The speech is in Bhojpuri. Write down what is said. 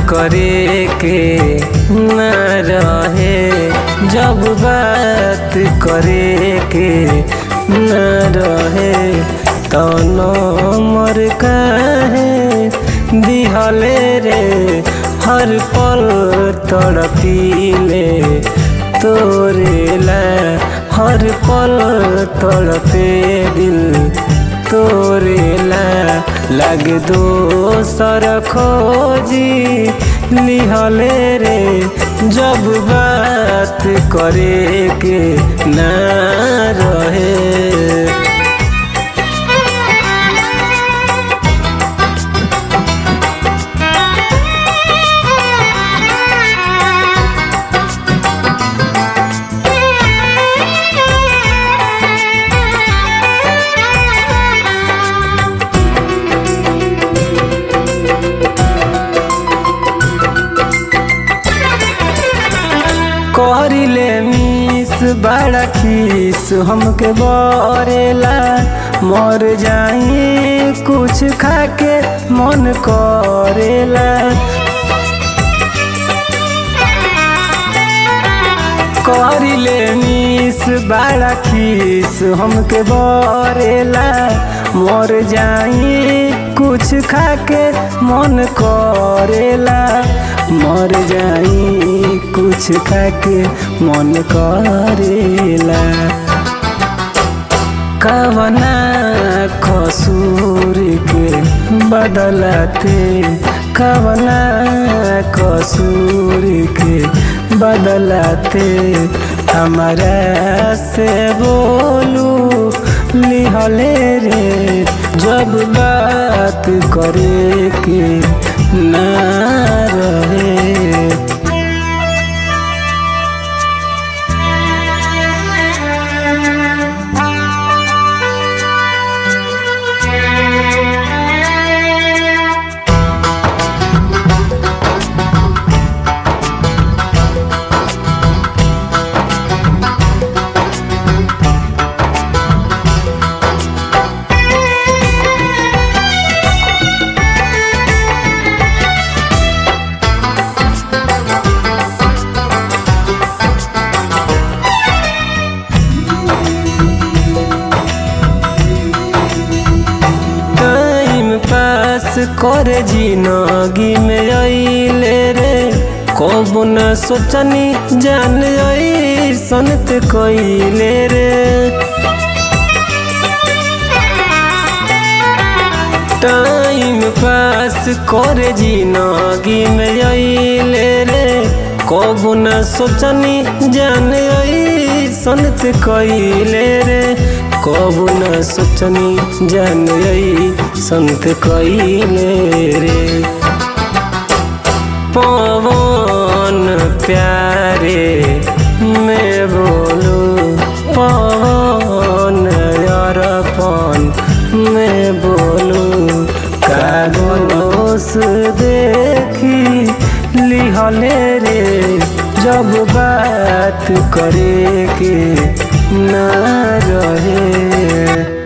करे के न रहे, जब बात करे के न रहे तो नंबर काहे दिहले रे। हर पल तड़पीले तोरे ला, हर पल तड़पे दिल तोरे ला। लागे दोसर खोजी लिहले रे, जब बात करे के ना रहे। करिले मिस बड़ा खीस हमके बरेला, मर जाई कुछ खाके मन करेला। करिले मिस बड़ा खीस हमके बरेला, मर जाई कुछ खाके मन करेला। मर जाई कुछ खाके मन करेला। कवना कसूर के बदलते, कवना कसूर के बदलते हमारा से बोलू लिहले रे, जब बात करे के ना रहे। करे जिनगी में आइले रे, कब न सोचनी जान संत कइले रे। टाइम पास करे जिनगी में आइले रे, कब न सोचनी जान संत कइले रे। कब न सोचनी जान संत कइले रे। पवन प्यारे मैं बोलू, पवन अरपन मैं बोलू। कागज देखी लिहले रे, जब बात करे के ना रहे।